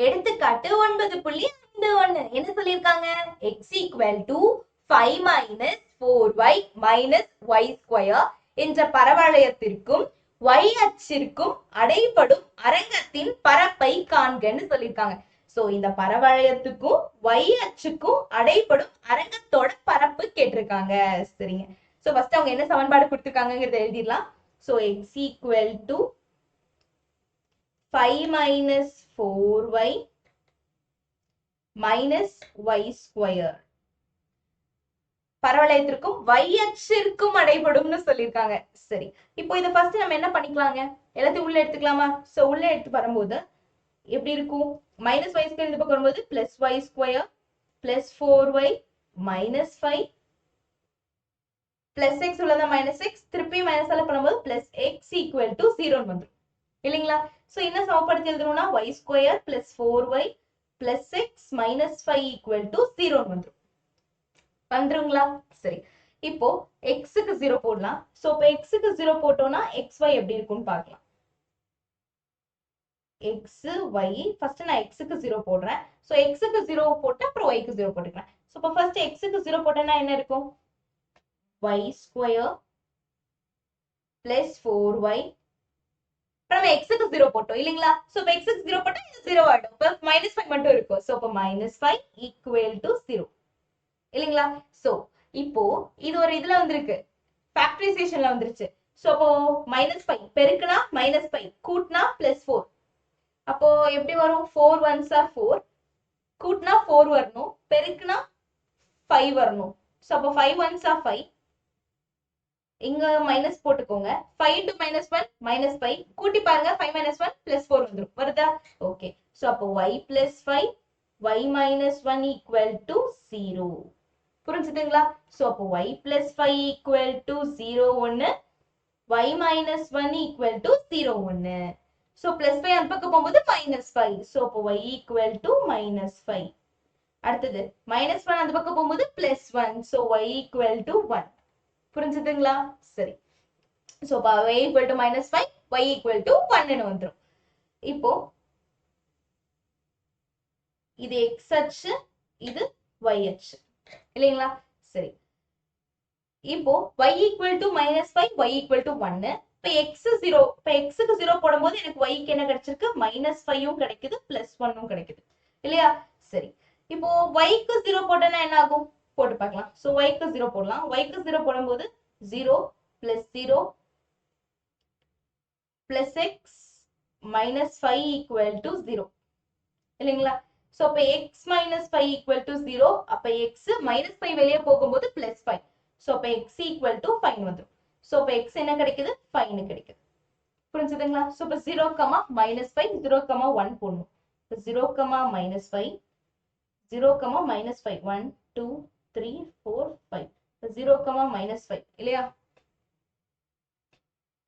எடுத்துக்காட்டு 9.51 என்ன சொல்லியிருக்காங்க? x equal to 5 minus 4y minus y square என்ற பரவளையத்திற்கும் y அச்சிற்கும் அடைபடும் அரங்கத்தின் பரப்பை காண்கன்னு சொல்லியிருக்காங்க. சோ இந்த பரவளையத்துக்கும் y அச்சுக்கும் அடைபடும் அரங்கத்தோட பரப்பு கேட்டிருக்காங்க. சரிங்க. சோ ஃபர்ஸ்ட் அவங்க என்ன சமன்பாடு கொடுத்திருக்காங்கங்கறத எழுதிடலாம். So x equal to 5 minus 4y minus y square பரவளையத்திற்கும் y அச்சிற்கும் அடைபடும்னு சொல்லியிருக்காங்க. சரி, இப்போ இதை ஃபர்ஸ்ட் நம்ம என்ன பண்ணிக்கலாங்க? எல்லாத்தையும் உள்ள எடுத்துக்கலாமா? சோ உள்ள எடுத்து வரும்போது எப்படி இருக்கும்? மைனஸ் y ஸ்கொயர் இந்த பக்கம் வரும்போது plus y square plus 4y minus 5 plus x உள்ளதா மைனஸ் x திருப்பி மைனஸ் ஆல பண்ணும்போது பிளஸ் x ஈக்குவல் டு 0 வந்துடும் இல்லைங்களா? சோ என்ன சமப்படுத்தி எழுதணும்னா y square plus 4y plus x minus 5 equal to 0 வந்துடும். வந்துருங்களா? சரி, இப்போ x-க்கு 0 போடலாம். சோ இப்போ x-க்கு 0 போட்டோம்னா xy எப்படி இருக்கும்னு பார்க்கலாம். xy ஃபர்ஸ்ட் நான் x-க்கு 0 போடுறேன். சோ x-க்கு 0 போட்டு அப்புறம் y-க்கு 0 போட்டுக்கலாம். சோ இப்போ ஃபர்ஸ்ட் x-க்கு 0 போட்டேன்னா என்ன இருக்கும்? y ஸ்கொயர் பிளஸ் 4y நம்ம x-க்கு 0 போட்டோம் இல்லைங்களா? சோ இப்போ x-க்கு 0 போட்டா இது 0 ஆயிடும். இப்போ -5 மட்டும் இருக்கும். சோ இப்போ -5 ஈக்குவல் டு 0 இல்லைங்களா? சோ இப்போ இது ஒரு இதுல வந்திருக்கு, ஃபேக்டரைசேஷன்ல வந்துருச்சு. சோ அப்போ -5 பெருக்குனா -5 கூட்டினா +4. அப்போ எப்படி வரும்? 4 1s are 4 கூட்டினா 4 வரணும், பெருக்குனா 5 வரணும். சோ அப்போ 5 1s are 5 இங்க மைனஸ் போட்டுக்கோங்க. 5 into -1 -5 கூட்டி பாருங்க. 5 - 1 +4 வந்துரும். வருதா? ஓகே. சோ அப்போ y + 5 y - 1 equal to 0. புரிஞ்சுதுங்களா? சோ அப்போ y + 5 equal to 0 1 y - 1 equal to 0 1. So +5 அந்த பக்கம் போகும்போது -5. சோ அப்போ y equal to -5. அடுத்தது -1 அந்த பக்கம் போகும்போது +1. So y equal to 1. புரிஞ்சுதுங்களா? சரி. So y equal to -5 y equal to 1 ன்னு வந்துரும். இப்போ இது x அச்சு, இது y அச்சு இல்லைங்களா? சரி, இப்போ y equal to -5 y equal to 1. இப்போ x 0, இப்போ x-க்கு 0 போடும்போது எனக்கு y-க்கு என்ன கிடைச்சிருக்கு? -5ம் கிடைக்குது +1ம் கிடைக்குது இல்லையா? சரி, இப்போ y-க்கு 0 போட்டேன்னா என்ன ஆகும்? போட்டு பார்க்கலாம். சோ y-க்கு 0 போடலாம். y-க்கு 0 போடும்போது 0 + 0 plus x minus 5 equal to 0 இல்லைங்களா? சோ அப்ப x minus 5 equal to 0. அப்ப x minus 5 வெளியே போகும்போது plus 5. சோ அப்ப x equal to 5 வந்துரும். சோ அப்ப x என்ன கிடைக்குது? 5 ன்னு கிடைக்குது. புரிஞ்சுதுங்களா? சோ அப்ப 0, -5 0, 1 போடணும். 0, -5 0, -5 1 2 3 4 5 0, -5 இல்லையா?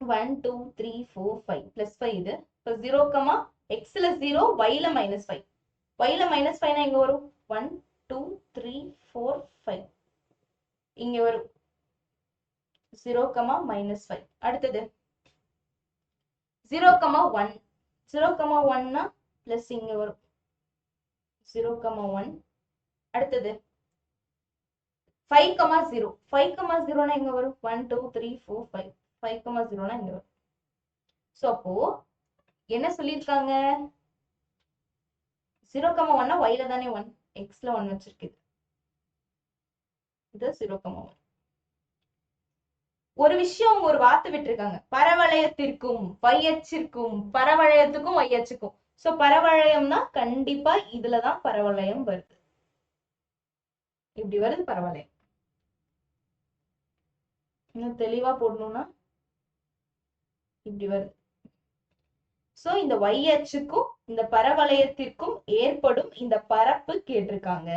1 2 3 4 5 plus 5 இது. இப்போ 0, x ல 0 y ல -5. y ல -5 னா எங்க வரும்? 1 2 3 4 5 இங்க வரும் 0, -5. அடுத்தது 0, 1 0, 1 னா பிளஸ் இங்க வரும் 0, 1. அடுத்தது 5, 0 5, 0 னா எங்க வரும்? 1 2 3 4 5 5, 0 னா இங்க வரும். சோ அப்போ என்ன சொல்லிருக்காங்க? 0, 1 னா y ல தானே 1, x ல 1 வச்சிருக்கு. இது 0, 1. ஒரு விஷயம் ஒரு வார்த்தை விட்டுருக்காங்க, பரவளையத்திற்கும் y அச்சிற்கும், பரவளையத்துக்கும் y அச்சுக்கும். சோ பரவளையம்னா கண்டிப்பா இதுலதான் பரவளையம் வருது. இப்படி வருது பரவளையம். இன்னும் தெளிவா போடணும்னா இப்படி வருது. சோ இந்த y அச்சுக்கும் இந்த பரவளையத்திற்கும் ஏற்படும் இந்த பரப்பு கேட்டிருக்காங்க.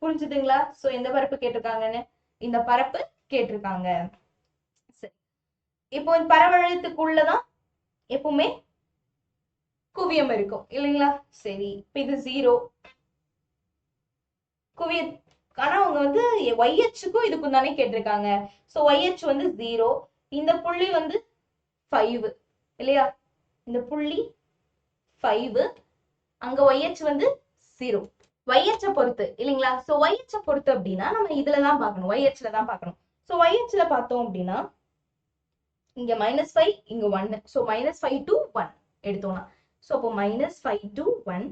புரிஞ்சுதுங்களா? சோ எந்த பரப்பு கேட்டிருக்காங்கன்னு? இந்த பரப்பு கேட்டிருக்காங்க. சரி, இப்போ இந்த பரவளையத்துக்குள்ளதான் எப்பவுமே குவியம் இருக்கும் இல்லைங்களா? சரி, இப்ப இது 0 குவிய, ஆனா அவங்க வந்து y அச்சுக்கும் இதுக்கும் தானே கேட்டிருக்காங்க. சோ y அச்சு வந்து 0, இந்த புள்ளி வந்து 5 இல்லையா? இந்த புள்ளி 5, அங்க YH வந்து 0. YH பொறுத்து இல்லைங்களா? சோ YH பொறுத்து அப்படின்னா நம்ம இதுலதான் பார்க்கணும், YH ல தான் பார்க்கணும். சோ YH ல பார்த்தோம் அப்படின்னா இங்க -5 இங்க 1. சோ -5 to 1 எடுத்தோம்னா, சோ அப்போ -5 to 1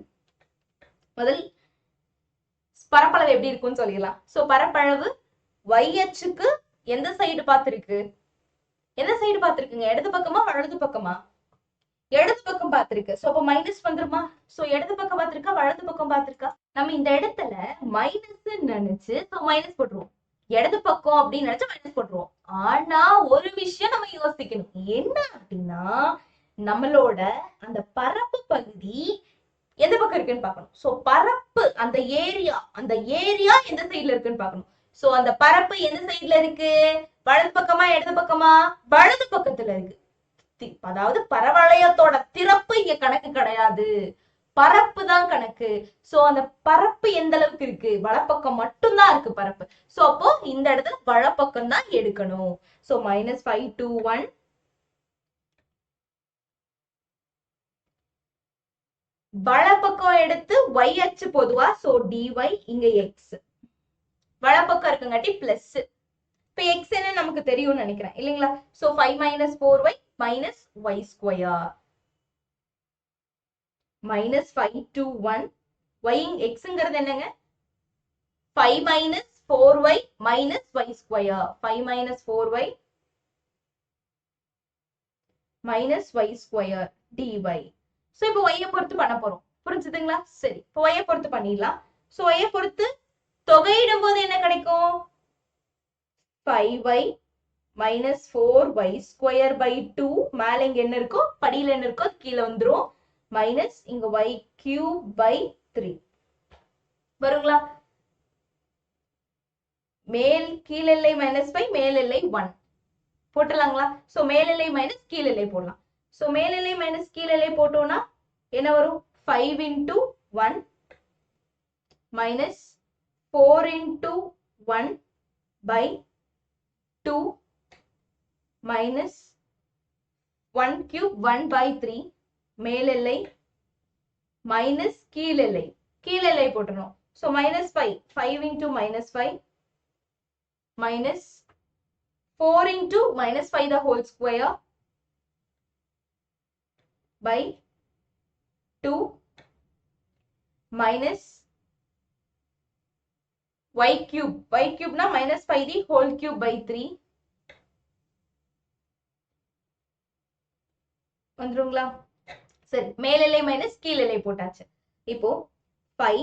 முதல் பரப்பளவு எப்படி இருக்கும்னு சொல்லிடலாம். சோ பரப்பளவு YH க்கு எந்த சைடு பார்த்திருக்கு? எந்த சைடு பார்த்திருக்குங்க? இடது பக்கமா வலது பக்கமா? இடது பக்கம் பார்த்திருக்கு. சோ அப்ப மைனஸ் வந்துருமா? சோ இடது பக்கம் பார்த்திருக்கா வலது பக்கம் பார்த்திருக்கா? நம்ம இந்த இடத்துல மைனஸ் நினைச்சு சோ மைனஸ் போட்டுருவோம். இடது பக்கம் அப்படின்னு நினைச்சு மைனஸ் போட்டுருவோம். ஆனா ஒரு விஷயம் நம்ம யோசிக்கணும். என்ன அப்படின்னா நம்மளோட அந்த பரப்பு பகுதி எந்த பக்கம் இருக்குன்னு பார்க்கணும். சோ பரப்பு அந்த ஏரியா எந்த சைடுல இருக்குன்னு பார்க்கணும். சோ அந்த பரப்பு எந்த சைடுல இருக்கு? வலது பக்கமா இடது பக்கமா? வலது பக்கத்துல இருக்கு. அதாவது பரவளையத்தோட திறப்பு இங்க கணக்கு கிடையாது, பரப்பு தான் கணக்கு. சோ அந்த பரப்பு எந்த அளவுக்கு இருக்கு? வலப்பக்கம் மட்டும்தான் இருக்கு பரப்பு. சோ அப்போ இந்த இடத்துல வலப்பக்கம் தான் எடுக்கணும். சோ -5 to 1 வலப்பக்கம் எடுத்து y அச்சு பொதுவா. சோ dy இங்க x வலப்பக்கம் இருக்குங்காட்டி பிளஸ். இப்ப x என்ன நமக்கு தெரியும்னு நினைக்கிறேன் இல்லைங்களா? So 5 - 4y -y square -5 to 1 y xங்கிறது என்னங்க? 5 - 4y -y square 5 - 4y -y square dy. So இப்போ y பொறுத்து பண்ண போறோம். புரிஞ்சுதுங்களா? சரி, இப்போ y பொறுத்து பண்ணிடலாம். சோ y பொறுத்து தொகையிடும் போது என்ன கிடைக்கும்? 5y -4y square by 2. மேல இங்க என்ன இருக்கோ படியில என்ன இருக்கோ கீழே வந்துரும். மைனஸ் இங்க y கியூப் பை 3 வருங்களா? மேல் கீழ் எல்லை -5 மேல் எல்லை 1 போட்டுலாங்களா? சோ மேல் எல்லை மைனஸ் கீழ் எல்லை போடலாம். சோ மேல் எல்லை மைனஸ் கீழ் எல்லை போட்டோம்னா என்ன வரும்? 5 into 1 minus 4 into 1 by 2 minus 1 cube 1 by 3 மேல் எல்லை minus கீழ் எல்லை போட்டணும். so minus 5 into -5 minus 4 into -5 the whole square by 2 minus y cube na -5 the whole cube by 3 வந்துருங்களா? சரி, மேல் எல்லை மைனஸ் கீழ் எல்லை போட்டாச்சு. இப்போ 5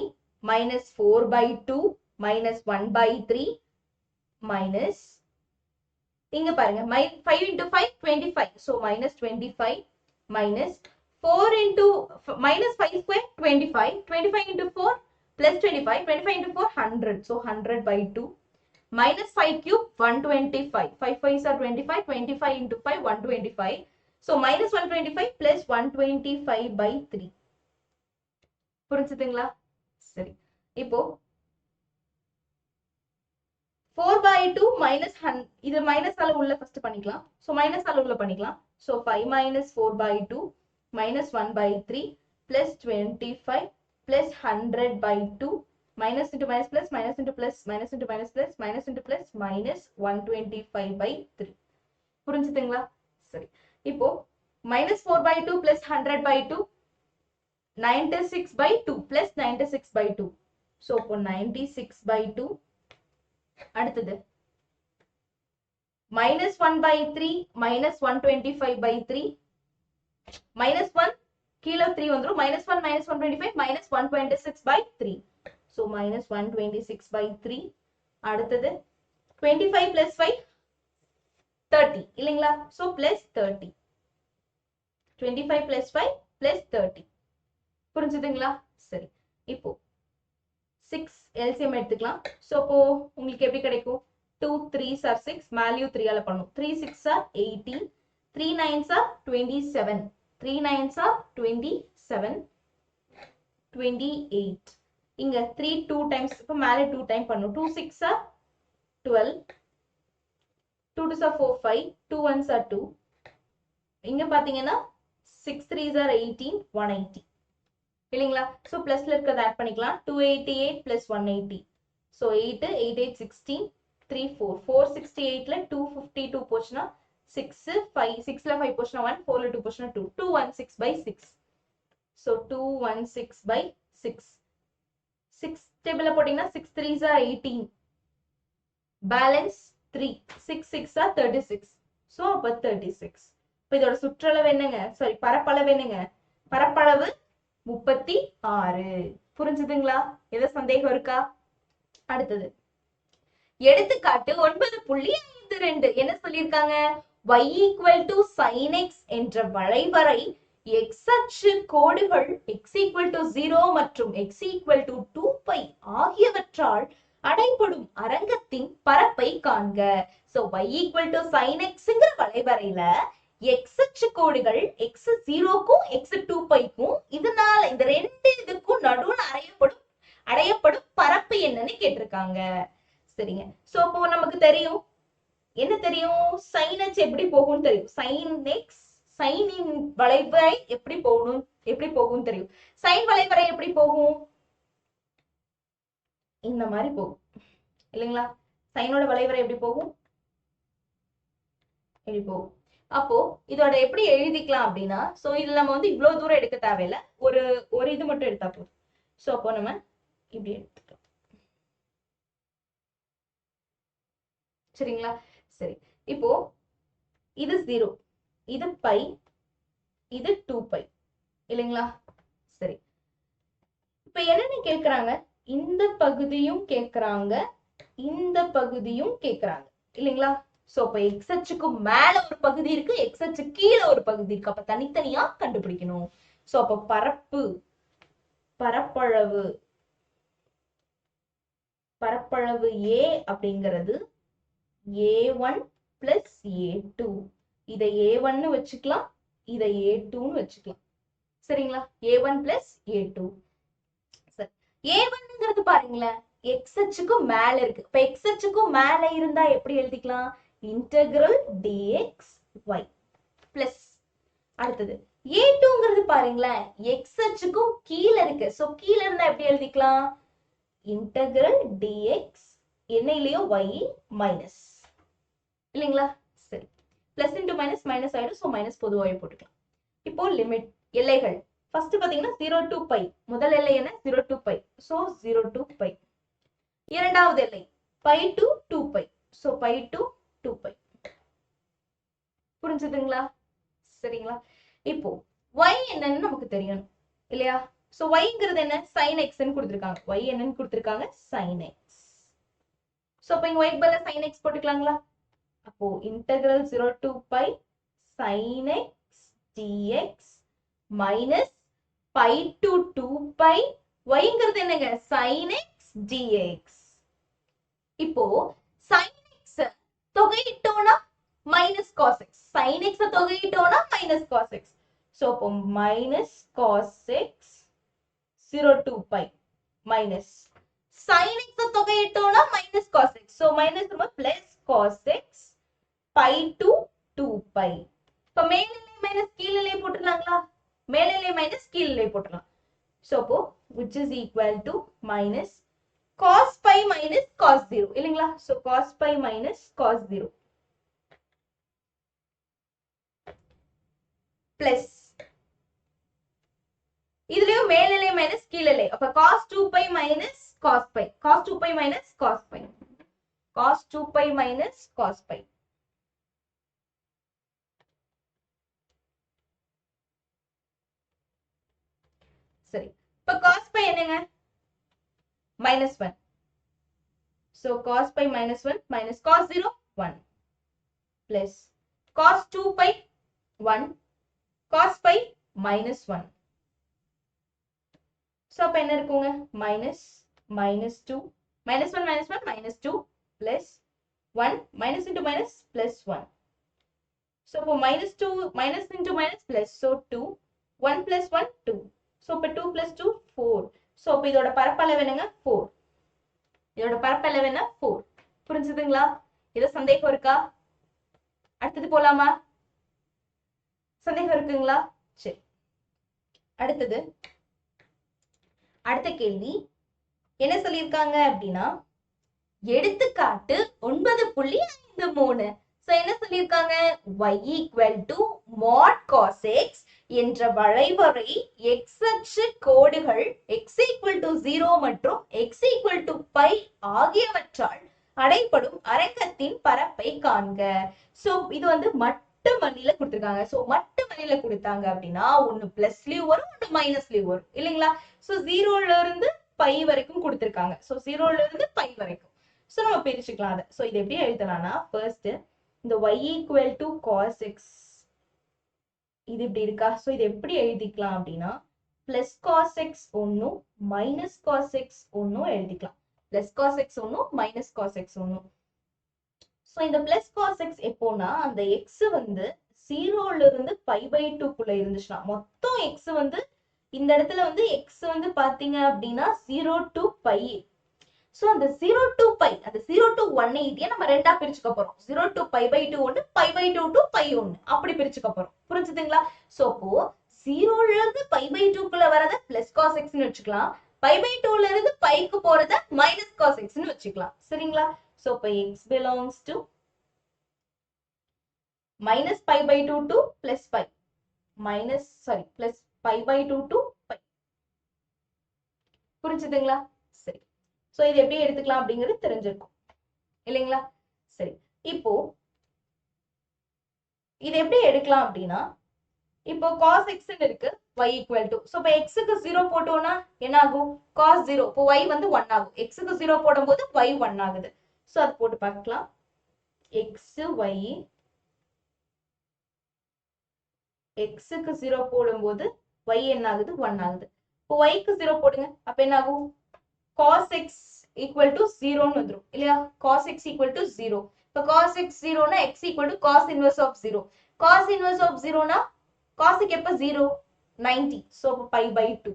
minus 4 by 2 minus 1 by 3 minus இங்க பாருங்க 5 into 5 25. so minus 25 minus 4 into minus 5 square 25. 25 into 4 plus 25. 25 into 4 100. so 100 by 2 minus 5 cube 125. 5 5s are 25. 25 into 5 125. so minus 125 plus 125 by 3. புரிஞ்சுதுங்களா? சரி, இப்போ 4 by 2 minus 100 இது மைனஸ் ஆல உள்ள ஃபர்ஸ்ட் பண்ணிக்கலாம். சோ மைனஸ் ஆல உள்ள பண்ணிக்கலாம். So 5 minus 4 by 2 minus 1 by 3 plus 25 plus 100 by 2 minus into minus plus minus into plus minus into minus plus minus into plus minus 125 by 3. புரிஞ்சுதுங்களா? சரி, இப்போ minus 4 by 2 plus 100 by 2 96 by 2 plus 96 by 2. so இப்போ 96 by 2 அடுத்தது minus 1 by 3 minus 125 by 3 minus 1 கீழே 3 வந்துரும். minus 1 minus 125 minus 126 by 3. so minus 126 by 3. அடுத்தது 25 plus 5 30 இல்லைங்களா? so plus 30. 25 plus 5 plus 30. புரிஞ்சுதுங்களா? சரி, இப்போ 6 LCM எடுத்துக்கலாம். சோ அப்போ உங்களுக்கு எப்படி கிடைக்கும்? 2 3s are 6, வேல்யூ 3 ஆல பண்ணும். 3 6s are 18, 3 9s are 27, 3 9s are 27, 28. இங்க 3 2 times, இப்போ மேல 2 டைம் பண்ணும். 2 6s are 12, 2 2s are 4 5, 2 1s are 2. இங்க பாத்தீங்கன்னா 6 3s are 18, 180. இல்லைங்களா? ஸோ பிளஸ்ல இருக்கிறத ஆட் பண்ணிக்கலாம். 288 பிளஸ் 180. ஸோ 8 8 8 16 3 4 468ல 252 போச்சுன்னா 6 5 6ல 5 போச்சுன்னா 1 4ல 2 போச்சுன்னா 2 216 by 6. ஸோ 216 by 6 6 டேபிள்ல போட்டீங்கன்னா 6 3s are 18. Balance 3 6 6 are 36. So அப்போ 36. இப்போ இதோட சுற்றளவு என்னங்க? சாரி, பரப்பளவு என்னங்க? பரப்பளவு 36. புரிஞ்சுதுங்களா? எது சந்தேகம் இருக்கா? அடுத்தது எடுத்துக்காட்டு 9.52 என்ன சொல்லியிருக்காங்க? y equal to sin x என்ற வளைவரை x அச்சு கோடுகள் x equal to 0 மற்றும் x equal to 2π ஆகியவற்றால் அடைபடும் அரங்கத்தின் பரப்பை காண்க. So y equal to sin xங்கிற வளைவரையில x அச்சு கோடுகள் x 0க்கும் x 2πக்கும் இதனால இந்த ரெண்டு இதுக்கும் நடுவுல அடையப்படும் பரப்பு என்னன்னு கேட்டிருக்காங்க. சரிங்க. சோ அப்போ நமக்கு தெரியும் என்ன தெரியும்? sin h எப்படி போகும்னு தெரியும். sin x சைனின் வளைவரை எப்படி போகும் தெரியும். சைன் வளைவரை எப்படி போகும்? இந்த மாதிரி போகும் இல்லைங்களா? சைனோட வளைவரை எப்படி போகும்? எப்படி போகும்? அப்போ இதோட எப்படி எழுதிக்கலாம் அப்படின்னா, சோ இதுல நம்ம வந்து இவ்வளவு தூரம் எடுக்க தேவையில்ல, ஒரு இது மட்டும் எடுத்தா போதும். சோ அப்போ நம்ம இப்படி எடுத்துக்கலாம். சரிங்களா? சரி, இப்போ இது 0, இது பை, இது 2π இல்லைங்களா? சரி, இப்ப என்னன்னு கேக்குறாங்க? இந்த பகுதியும் கேக்குறாங்க, இந்த பகுதியும் கேக்குறாங்க இல்லைங்களா? சோ அப்ப x அச்சுக்கு மேல ஒரு பகுதி இருக்கு, x அச்சு கீழே ஒரு பகுதி இருக்கு. அப்ப தனித்தனியா கண்டுபிடிக்கணும். சோ அப்ப பரப்பளவு a அப்படிங்கிறது a1 plus a2. இதை a1 வச்சுக்கலாம், இதை a2 வச்சுக்கலாம். சரிங்களா? a1 plus a2. சரி, a1ங்கிறது பாருங்களேன் x அச்சுக்கு மேல இருக்கு. இப்ப x அச்சுக்கு மேல இருந்தா எப்படி எழுதிக்கலாம்? Integral dx y plus. அடுத்தது a2ங்கிறது பாருங்களேன் x அச்சுக்கும் கீழே இருக்கு. சோ கீழே இருந்தா எப்படி எழுதிக்கலாம்? இன்டெகிரல் dx என்ன இல்லையோ y மைனஸ் இல்லைங்களா? சரி, பிளஸ் இன்டு மைனஸ் மைனஸ் ஆயிடும். சோ மைனஸ் பொதுவாக போட்டுக்கலாம். இப்போ லிமிட் எல்லைகள் ஃபர்ஸ்ட் பாத்தீங்கன்னா 0 to π. முதல் எல்லை என்ன? 0 to π. So 0 to π. இரண்டாவது எல்லை π to 2π. So π to 2π. புரிஞ்சுதுங்களா? சரிங்களா? இப்போ y என்னன்னு நமக்கு தெரியணும் இல்லையா? சோ yங்கிறது என்ன? sin x ன்னு கொடுத்திருக்காங்க. y என்னன்னு கொடுத்திருக்காங்க? sin x. சோ அப்ப இங்க y பதிலா sin x போட்டுக்கலாங்களா? அப்போ integral 0 to π sin x dx minus π to 2π yங்கிறது என்னங்க? sin x dx. இப்போ sin x தொகையிட்டோம்னா minus cos x. sin x தொகையிட்டோம்னா மைனஸ் cos x. சோ அப்போ minus cos x 0 to π minus sin x தொகையிட்டோம்னா minus cos x. So minus plus cos x π to 2π. இப்ப மேல்நிலை minus கீழ்நிலை போட்டுடலாங்களா? மேல்நிலை minus கீழ்நிலை போட்டுடலாம். சோ அப்போ which is equal to minus cos π minus cos 0 இல்லைங்களா? So cos π minus cos 0 plus இதுலயும் மேல்நிலை மைனஸ் கீழ்நிலை. அப்ப cos 2π minus cos π, cos 2π minus cos π, cos 2π minus cos π. சரி, இப்ப cos π என்னங்க? minus 1. So cos π minus 1 minus cos 0 1 plus cos 2π 1 cos π minus 1. So அப்ப என்ன இருக்குங்க? minus 2 minus 1 minus 1 minus 2 plus 1 minus into minus plus 1. So அப்போ minus 2 minus into minus plus so 2 1 plus 1 2. So அப்ப 2 plus 2 4. So அப்ப இதோட பரப்பளவு என்னங்க? 4. இதோட பரப்பளவு என்ன? 4. புரிஞ்சுதுங்களா? ஏதோ சந்தேகம் இருக்கா? அடுத்தது போலாமா? சந்தேகம் இருக்குங்களா? சரி, அடுத்தது அடுத்த கேள்வி என்ன சொல்லியிருக்காங்க அப்படின்னா எடுத்துக்காட்டு 9.53. சோ என்ன சொல்லியிருக்காங்க y equal to mod cos x என்ற வளைவரை x அச்சு கோடுகள் x equal to 0 மற்றும் x equal to pi ஆகியவற்றால் அடைப்படும் அரங்கத்தின் பரப்பை காண்க. சோ இது வந்து மட்டு மணில கொடுத்திருக்காங்க. சோ மட்டு மணில கொடுத்தாங்க அப்படின்னா ஒன்னு பிளஸ்லயும் வரும் ஒன்னு மைனஸ்லயும் வரும் இல்லைங்களா. சோ 0ல இருந்து பை வரைக்கும் கொடுத்திருக்காங்க. சோ 0ல இருந்து பை வரைக்கும். சோ நம்ம பிரிச்சுக்கலாம் அதை. சோ இது எப்படி எழுதலாம்னா ஃபர்ஸ்ட் இந்த y equal to cos x இது இப்படி இருக்கா. சோ இது எப்படி எழுதிக்கலாம் அப்படின்னா பிளஸ் cos x ஒன்னும் மைனஸ் cos x ஒன்னும் எழுதிக்கலாம். பிளஸ் cos x ஒன்னும் மைனஸ் cos x ஒன்னும். சோ இந்த பிளஸ் cos x எப்போனா அந்த x வந்து 0ல இருந்து π/2 குள்ள இருந்துச்சுன்னா மொத்தம் x வந்து இந்த இடத்துல வந்து x வந்து பாத்தீங்க அப்படின்னா 0 to π. சோ அந்த 0 to π அந்த 0 to 180 நம்ம ரெண்டா பிரிச்சுக்க போறோம். 0 to π/2 ஒன்னு π/2 to π ஒன்னு அப்படி பிரிச்சுக்க போறோம். புரிஞ்சுதுங்களா. சோ அப்போ 0ல இருந்து π/2 குள்ள வரத பிளஸ் cos x ன்னு வச்சுக்கலாம். π/2ல இருந்து πக்கு போறத மைனஸ் cos x ன்னு வச்சுக்கலாம். சரிங்களா. சோ அப்ப x belongs to minus π/2 to plus π minus plus π/2 to π. புரிஞ்சுதுங்களா. சரி. சோ இது எப்படி எடுத்துக்கலாம் அப்படிங்கிறது தெரிஞ்சிருக்கும் இல்லைங்களா. சரி இப்போ இது எப்படி எடுக்கலாம் அப்படின்னா இப்போ cos x ன்னு இருக்கு y equal to சோ இப்போ x க்கு 0 போட்டோம்னா என்ன ஆகும் cos 0. இப்போ y வந்து 1 ஆகும். x க்கு 0 போடும்போது y 1 ஆகுது. சோ அது போட்டு பார்க்கலாம். x y x க்கு 0 போடும்போது y என்ன ஆகுது 1 ஆகுது. இப்போ y க்கு 0 போடுங்க. அப்ப என்ன ஆகும் cos x equal to 0 ன்னு வந்துரும் இல்லையா. cos x equal to 0. இப்போ cos x 0 னா x equal to cos inverse of 0. cos inverse of 0 னா cos க்கு எப்ப 0 90. சோ π/2.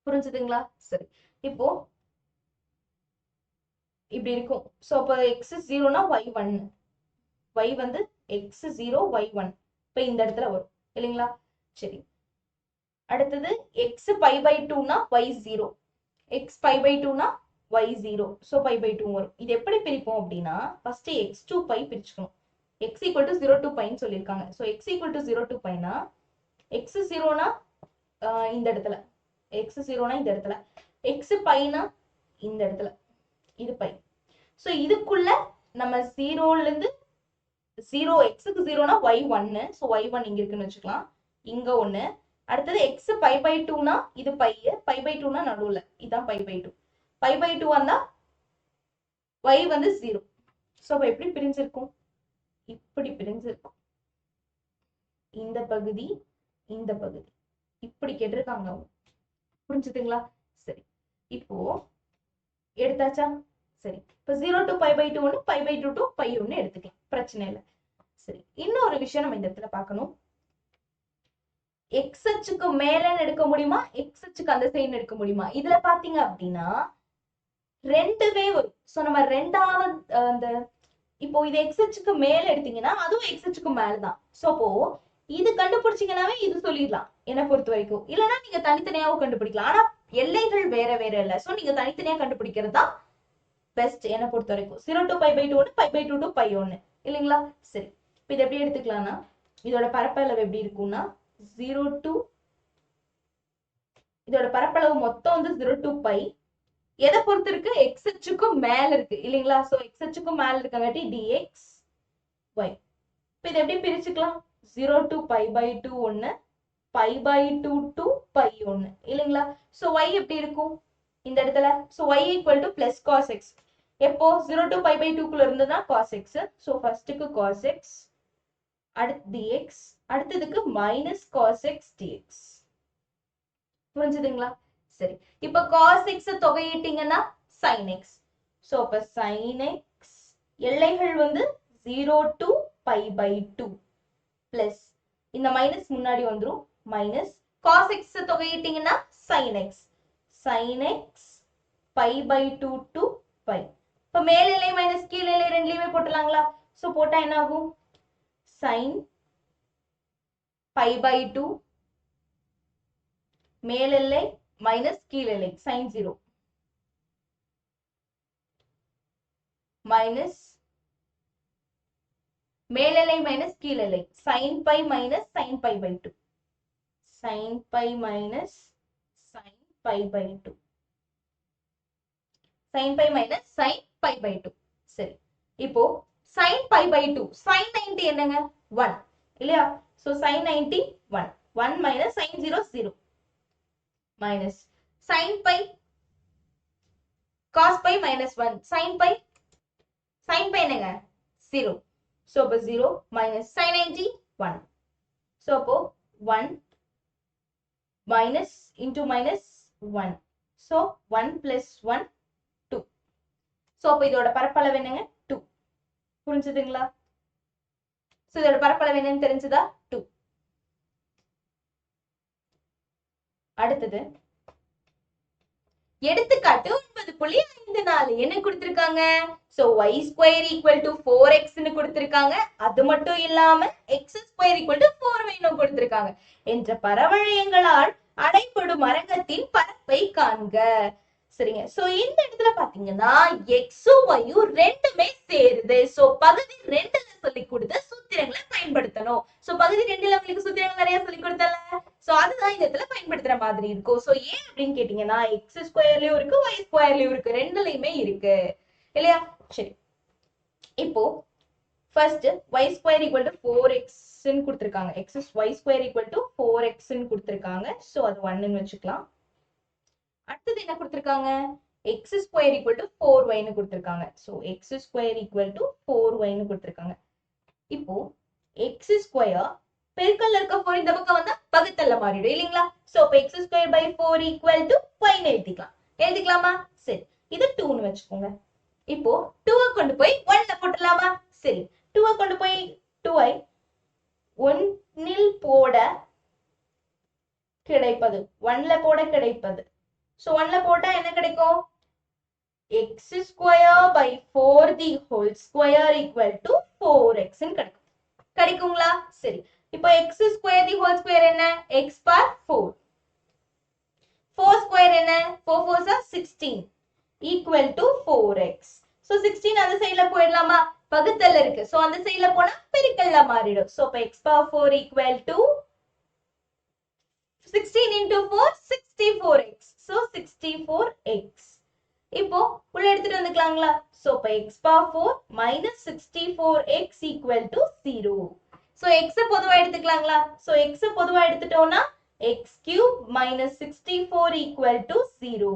புரிஞ்சுதுங்களா. சரி இப்போ இப்படி இருக்கும். சோ அப்ப x 0 னா y 1 y வந்து x 0 y 1 இப்ப இந்த இடத்துல வரும் இல்லைங்களா. சரி அடுத்தது x π/2 னா y 0 x π/2 னா y 0 சோ π/2 வரும். இது எப்படி பிரிப்போம் அப்படின்னா first x to π பிரிச்சுக்கணும். x equal to 0 to π ன்னு சொல்லிருக்காங்க. So x equal to 0 to π னா x 0 னா இந்த இடத்துல x 0 னா இந்த இடத்துல x π னா இந்த இடத்துல இது π. சோ இதுக்குள்ள நம்ம 0ல இருந்து 0 x க்கு 0 னா y 1 சோ y 1 இங்க இருக்குன்னு வச்சுக்கலாம். இங்க ஒண்ணு அடுத்தது x π/2 னா இது π π/2 னா நடுவுல இதான் π/2 π/2 வந்தா y வந்து 0. சோ அப்ப எப்படி பிரிஞ்சிருக்கும் இப்படி பிரிஞ்சிருக்கும். இந்த பகுதி இந்த பகுதி இப்படி கேட்டிருக்காங்க. புரிஞ்சுதுங்களா. சரி இப்போ எடுத்தாச்சா. சரி இப்ப 0 to π/2 ஒன்னு π/2 to π ஒன்னு எடுத்துக்கலாம். பிரச்சனை இல்லை. சரி இன்னொரு விஷயம் நம்ம இந்த இடத்துல பார்க்கணும். x அச்சுக்கு மேலன்னு எடுக்க முடியுமா x அச்சுக்கு அந்த சைடு எடுக்க முடியுமா. இதுல பாத்தீங்க அப்படின்னா ரெண்டுமே வரும். சோ நம்ம ரெண்டாவது அந்த இப்போ இது x அச்சுக்கு மேல எடுத்தீங்கன்னா அதுவும் x அச்சுக்கு மேலதான். சோ அப்போ இது கண்டுபிடிச்சீங்கன்னாவே இது சொல்லிடலாம் என்ன பொறுத்த வரைக்கும். இல்லைன்னா நீங்க தனித்தனியாவும் கண்டுபிடிக்கலாம். ஆனா எல்லைகள் வேற வேற இல்ல. சோ நீங்க தனித்தனியா கண்டுபிடிக்கிறது தான் பெஸ்ட் என்ன பொறுத்த வரைக்கும். 0 to π/2 ஒன்னு π/2 to π ஒன்னு இல்லைங்களா. சரி இப்ப இது எப்படி எடுத்துக்கலாம்னா இதோட பரப்பளவு எப்படி இருக்கும்னா 0 to இதோட பரப்பளவு மொத்தம் வந்து 0 to π எதை பொறுத்து இருக்கு x அச்சுக்கும் மேல இருக்கு இல்லைங்களா. சோ x அச்சுக்கும் மேல இருக்கங்காட்டி dx y. இப்ப இதை எப்படி பிரிச்சுக்கலாம் 0 to π/2 ஒன்னு π/2 to π ஒன்னு இல்லைங்களா. சோ y எப்படி இருக்கும் இந்த இடத்துல. So y equal to plus cos x எப்போ 0 to π/2 குள்ள இருந்ததுன்னா cos x. சோ ஃபர்ஸ்ட்க்கு cos x அடுத்து dx அடுத்ததுக்கு minus cos x dx. புரிஞ்சுதுங்களா. சரி இப்ப cos x தொகையிட்டீங்கன்னா sin x. So அப்ப sin x எல்லைகள் வந்து 0 to π/2 பிளஸ் இந்த மைனஸ் முன்னாடி வந்துரும் minus cos x தொகையிட்டீங்கன்னா sin x sin x π/2 to π. இப்ப மேல் எல்லை மைனஸ் கீழ் எல்லை ரெண்டுலயுமே போட்டலாங்களா. சோ போட்டா என்ன ஆகும் sin π/2 மேல் எல்லை மைனஸ் கீழெல்லை sin 0 மைனஸ் மேலெல்லை மைனஸ் கீழெல்லை sin pi minus sin pi by 2 sin pi minus sin pi by 2 sin pi minus sin pi by 2 சரி இப்போ sin pi by 2 sin 90 என்னங்க 1 இல்லையா so sin 90 1 1 minus sin 0 0 minus sin pi cos pi minus 1 sin pi என்னங்க 0 so அப்ப 0 minus sin 90 1 so அப்போ 1 minus into minus 1 so 1 plus 1 2 so அப்ப இதோட பரப்பளவு என்னங்க 2 புரிஞ்சுதுங்களா so இதோட பரப்பளவு என்னன்னு தெரிஞ்சதா 2 அடுத்தது எடுத்துக்காட்டு 9.54 என்ன கொடுத்திருக்காங்க so y square equal to 4x ன்னு கொடுத்திருக்காங்க அது மட்டும் இல்லாம x square equal to 4y ன்னு கொடுத்திருக்காங்க என்ற பரவளையங்களால் அடைபடும் அரங்கத்தின் பரப்பை காண்க சரிங்க சோ இந்த இடத்துல பாத்தீங்கன்னா x y ரெண்டுமே சேருது சோ பகுதி 2ல சொல்லி கொடுத்த சூத்திரங்களை பயன்படுத்தணும் சோ பகுதி 2ல உங்களுக்கு சூத்திரங்கள் நிறைய சொல்லி கொடுத்தல சோ அதுதான் இந்த இடத்துல பயன்படுத்துற மாதிரி இருக்கும் சோ ஏன் அப்படின்னு கேட்டீங்கன்னா x ஸ்கொயர்லயும் இருக்கு y ஸ்கொயர்லயும் இருக்கு ரெண்டுலயுமே இருக்கு இல்லையா சரி இப்போ first y square equal to 4x ன்னு கொடுத்திருக்காங்க x y square equal to 4x ன்னு கொடுத்திருக்காங்க சோ அது 1 ன்னு வெச்சுக்கலாம் அடுத்து என்ன கொடுத்திருக்காங்க x square equal to 4y ன்னு கொடுத்திருக்காங்க so x square equal to 4y ன்னு கொடுத்திருக்காங்க இப்போ x ஸ்கொயர் பெருக்கல்ல இருக்க 4 இந்த பக்கம் வந்தா பகுத்தல்ல மாறிடும் இல்லீங்களா சோ அப்ப x square by 4 equal to y ன்னு எழுதிக்கலாமா சரி இது 2 ன்னு வெச்சுக்கோங்க இப்போ 2 கொண்டு போய் 1 ல போடலாமா சரி 2 கொண்டு போய் 2ஐ 1 ல் போட கிடைப்பது 1 ல போட கிடைப்பது சோ 1 ல போட்டா என்ன கிடைக்கும் x square by 4 the whole square equal to 4x ன்னு கிடைக்குங்களா சரி இப்போ x square the whole square என்ன x par 4 4 square என்ன 4 4s are 16 equal to 4x so 16 அந்த சைடுல போயிடலாமா பகுத்தல்ல இருக்கு சோ அந்த சைடுல போனா பெருக்கல்ல மாறிடும் சோ அப்ப x par 4 equal to 16 into 4 64x so 64x இப்போ உள்ள எடுத்துட்டு வந்துக்கலாங்களா சோ அப்ப x power 4 minus 64x equal to 0 so x பொதுவா எடுத்துக்கலாங்களா so x பொதுவா எடுத்துட்டோம்னா x cube minus 64 equal to 0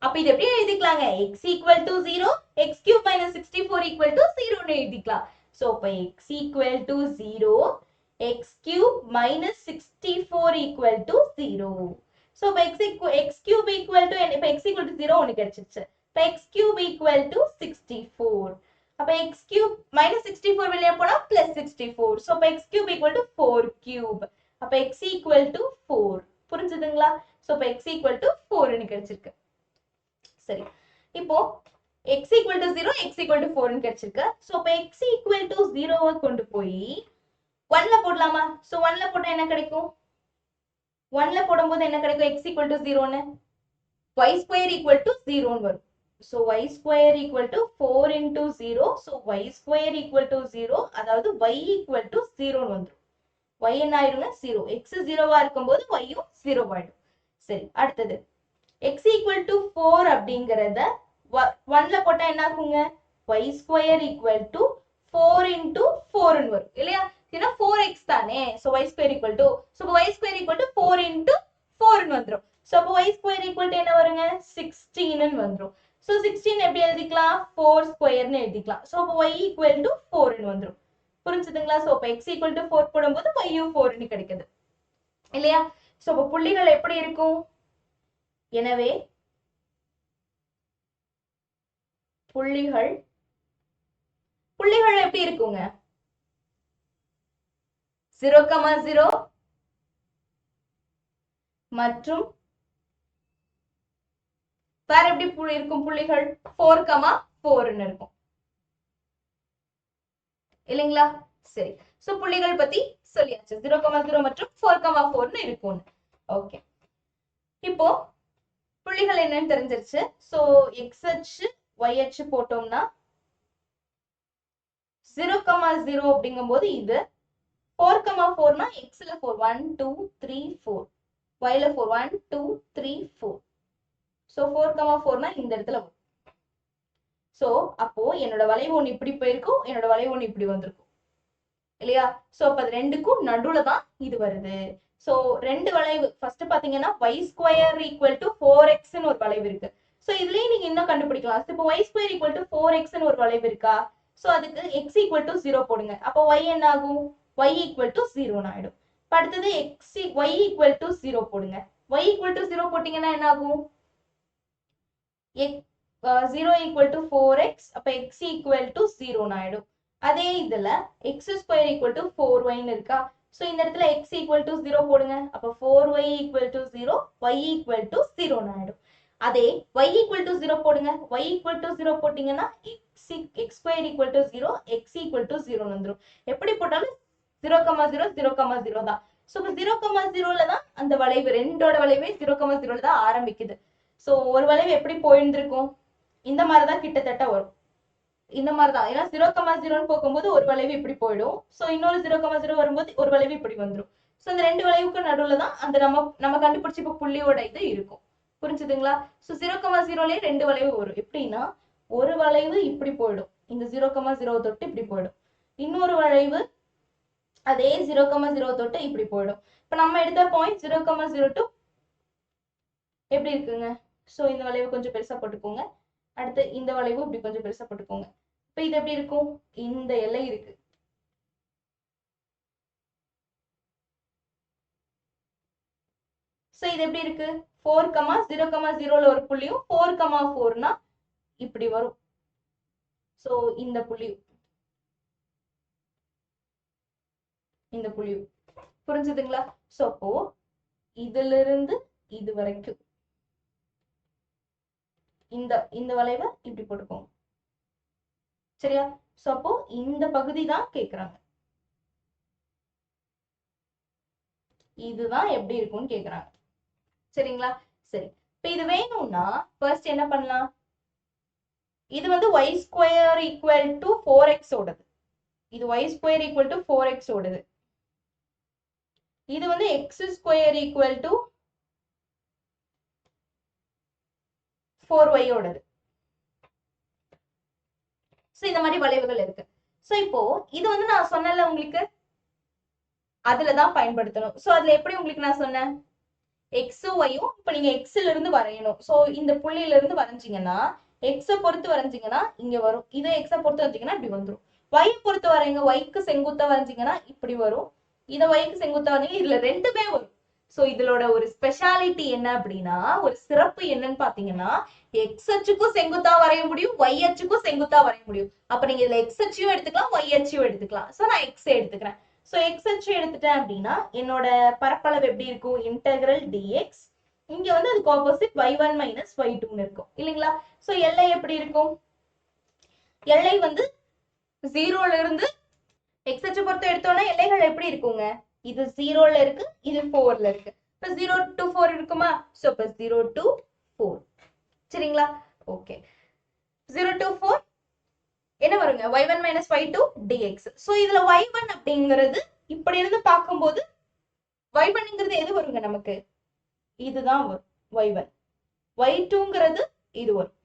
அப்ப இது எப்படி எழுதிக்கலாங்க x equal to 0 x cube minus 64 equal to 0 ன்னு எழுதிக்கலாம் so அப்ப x equal to 0 x cube minus 64 equal to 0 so x cube equal to x equal to 0 ஒன்னு கிடைச்சிருச்சு x cube equal to 64 அப்ப x cube minus 64 வெளிய போனா plus 64 so x cube equal to 4 cube அப்ப x equal to 4 புரிஞ்சுதுங்களா so x equal to 4 ன்னு கிடைச்சிருக்கு சரி இப்போ x equal to 0 x equal to 4 ன்னு கிடைச்சிருக்கு so x equal to 0 கொண்டு போய் 1 ல போடலாமா சோ 1 ல போட்டா என்ன கிடைக்கும் 1 ல போடும்போது என்ன கிடைக்கும் x equal to 0 ன்னு y square equal to 0 ன்னு வரும் so y square equal to 4 into 0 so y square equal to 0 அதாவது y equal to 0 ன்னு வந்துரும் y என்ன ஆயிடுங்க 0 x 0 ஆ இருக்கும்போது y யும் 0 ஆயிடும் சரி அடுத்தது x equal to 4 அப்படிங்கறத 1 ல போட்டா என்ன ஆகுங்க y square equal to 4 into 4 ன்னு வரும் இல்லையா ஏன்னா 4x தானே so y square equal to so y square equal to 4 into 4 ன்னு வந்துரும் so அப்ப y square equal to என்ன வருங்க 16 ன்னு வந்துரும் so 16 எப்படி எழுதிக்கலாம் 4 square ன்னு எழுதிக்கலாம் so அப்ப y equal to 4 ன்னு வந்துரும் புரிஞ்சுதுங்களா so அப்ப x equal to 4 போடும்போது y யும் 4 ன்னு கிடைக்குது இல்லையா so அப்ப புள்ளிகள் எப்படி இருக்கும் எனவே புள்ளிகள் எப்படி இருக்குங்க 0,0 மற்றும் வேற எப்படி இருக்கும் புள்ளிகள் 4,4 ன்னு இருக்கும் இல்லைங்களா சரி சோ புள்ளிகள் பத்தி சொல்லியாச்சு 0,0 மற்றும் 4,4 ன்னு இருக்கும் ஓகே இப்போ புள்ளிகள் என்னன்னு தெரிஞ்சிருச்சு. சோ எக்ஸ் அச்சு ஒய் அச்சு போட்டோம்னா 0,0 அப்படிங்கும்போது இது 4,4னா எக்ஸ்ல 4 1 2 3 4 ஒய்ல 4 1 2 3 4. சோ 4,4னா இந்த இடத்துல வரும். சோ அப்போ என்னோட வளைவு ஒண்ணு இப்படி போயிருக்கும், என்னோட வளைவு ஒண்ணு இப்படி வந்திருக்கும் இல்லையா? சோ அப்ப அது ரெண்டுக்கும் நடுவுல தான் இது வருது. சோ ரெண்டு வளைவு ஃபர்ஸ்ட் பாத்தீங்கன்னா y² = 4x ன்னு ஒரு வளைவு இருக்கு. சோ இதுலயே நீங்க இன்னும் கண்டுபிடிக்கலாம். இப்போ y² = 4x ன்னு ஒரு வளைவு இருக்கா? சோ அதுக்கு x = 0 போடுங்க. அப்போ y என்ன ஆகும்? y = 0 ன்னு ஆயிடும். அடுத்தது y = 0 போடுங்க. y = 0 போட்டீங்கன்னா என்ன ஆகும்? 0 = 4x, அப்ப x = 0 ன்னு ஆயிடும். அதே இதுல x² = 4y ன்னு இருக்கா? சோ இந்த இடத்துல x = 0 போடுங்க. அப்ப 4y = 0, y = 0 ன்னு ஆயிடும். அதே y = 0 போடுங்க. y = 0 போட்டீங்கன்னா x² = 0, x = 0 ன்னு வந்துரும். எப்படி போட்டாலும் 0,0 0,0 தான். சோ 0,0ல தான் அந்த வளைவு, ரெண்டோட வளைவே 0,0ல தான் ஆரம்பிக்குது. சோ ஒரு வளைவு எப்படி போயிருந்திருக்கும்? இந்த மாதிரிதான் கிட்டத்தட்ட வரும். இந்த மாதிரிதான். ஏன்னா 0,0ன்னு போகும்போது ஒரு வளைவு இப்படி போயிடும். சோ இன்னொரு 0,0 வரும்போது ஒரு வளைவு இப்படி வந்துடும். சோ இந்த ரெண்டு வளைவுக்கு நடுவுல தான் அந்த நம்ம கண்டுபிடிச்ச இப்ப புள்ளியோட இது இருக்கும். புரிஞ்சுதுங்களா? சோ 0,0லயே ரெண்டு வளைவு வரும். எப்படின்னா ஒரு வளைவு இப்படி போயிடும், இந்த 0,0 தொட்டு இப்படி போயிடும். இன்னொரு வளைவு அதே 0,0 தொட்டு இப்படி போயிடும். இப்ப நம்ம எடுத்த பாயிண்ட் 0,0 to எப்படி இருக்குங்க? சோ இந்த வளைவு கொஞ்சம் பெருசா போட்டுக்கோங்க. அடுத்து இந்த வளைவு இப்படி கொஞ்சம் பெருசா போட்டுக்கோங்க. இப்ப இது எப்படி இருக்கும்? இந்த எல்லை இருக்கு. சோ இது எப்படி இருக்கு? 4,0,0ல ஒரு புள்ளியும் 4,4னா இப்படி வரும். சோ இந்த புள்ளியும் இந்த புள்ளியும் புரிஞ்சுதுங்களா? சோ அப்போ இதுல இருந்து இது வரைக்கும் இந்த வளைவை இப்படி போட்டுக்கோங்க. சரியா? சோ அப்போ இந்த பகுதி தான் கேக்குறாங்க. இதுதான் எப்படி இருக்கும்னு கேக்குறாங்க. சரிங்களா? சரி, இப்ப இது வேணும்னா ஃபர்ஸ்ட் என்ன பண்ணலாம்? இது வந்து y² = 4x ஓடது. இது y² = 4x ஓடது. இது வந்து x² = 4y ஓடது. சோ இந்த மாதிரி வளைவுகள் இருக்கு. சோ இப்போ இது வந்து நான் சொன்னல உங்களுக்கு, அதுலதான் பயன்படுத்தணும். சோ அதுல எப்படி உங்களுக்கு நான் சொன்னேன்? எக்ஸும் ஒய்யும் இப்ப நீங்க எக்ஸ்ல இருந்து வரையணும். சோ இந்த புள்ளியில இருந்து வரைஞ்சீங்கன்னா எக்ஸ பொறுத்து வரைஞ்சீங்கன்னா இங்க வரும். இதை எக்ஸ பொறுத்து வரைஞ்சீங்கன்னா இப்படி வந்துடும். ஒய் பொறுத்து வரைங்க, ஒய்க்கு செங்குத்தா வரைஞ்சீங்கன்னா இப்படி வரும். இதை ஒய்க்கு செங்குத்தா வரைஞ்சீங்க, இதுல ரெண்டுமே வரும். சோ இதோட ஒரு ஸ்பெஷாலிட்டி என்ன அப்படின்னா, ஒரு சிறப்பு என்னன்னு பாத்தீங்கன்னா, எக்ஸ் அச்சுக்கும் செங்குத்தா வரைய முடியும், ஒய் அச்சுக்கும் செங்குத்தா வரைய முடியும். அப்ப நீங்க இதுல எக்ஸ் அச்சையும் எடுத்துக்கலாம், ஒய் அச்சையும் எடுத்துக்கலாம். சோ நான் எக்ஸ் எடுத்துக்கிறேன். சோ எக்ஸ் அச்சு எடுத்துட்டேன் அப்படின்னா என்னோட பரப்பளவு எப்படி இருக்கும்? Integral dx. இங்க வந்து அதுக்கு ஆப்போசிட் y1 - y2 இருக்கும் இல்லைங்களா? சோ எல்லை எப்படி இருக்கும்? எல்லை வந்து 0ல இருந்து x அச்சு பொறுத்து எடுத்தோம்னா எல்லைகள் எப்படி இருக்குங்க? இது 0ல இருக்கு, இது 4ல இருக்கு. இப்ப 0 to 4 இருக்குமா? சோ இப்ப 0 to 4. சரிங்களா? ஓகே. 0 to 4 என்ன வருங்க? y1 - y2 dx. சோ இதுல y1 அப்படிங்கிறது இப்படி இருந்து பார்க்கும்போது y1ங்கிறது எது வருங்க நமக்கு? இதுதான் வரும் y1. y2ங்கிறது இது வரும்.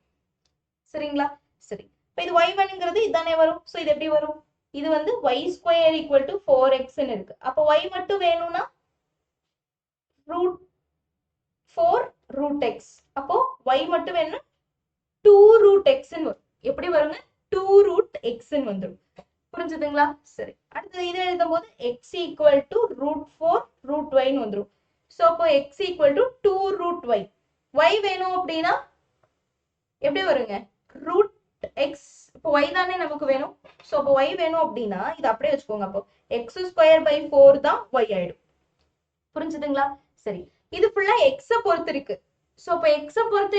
சரிங்களா? சரி, இப்ப இது y1ங்கிறது இதானே வரும். சோ இது எப்படி வரும்? இது வந்து y² = 4x ன்னு இருக்கு. அப்ப y மட்டும் வேணும்னா √4 √x. அப்போ y மட்டும் வேணும்னா 2 √x ன்னு வரும். எப்படி வருங்க? 2 √x ன்னு வந்துடும். புரிஞ்சுதுங்களா? சரி, அடுத்தது இதை எழுதும் போது x = √4 √y ன்னு வந்துடும். சோ அப்போ x = 2 √y. y வேணும் அப்படின்னா எப்படி வருங்க? √x. இப்போ y தானே நமக்கு வேணும். சோ அப்போ y வேணும் அப்படின்னா இது அப்படியே வச்சுக்கோங்க. அப்போ x² / 4 தான் y ஆயிடும். புரிஞ்சுதுங்களா? சரி, இது ஃபுல்லா x பொறுத்து இருக்கு. சோ அப்போ x பொறுத்து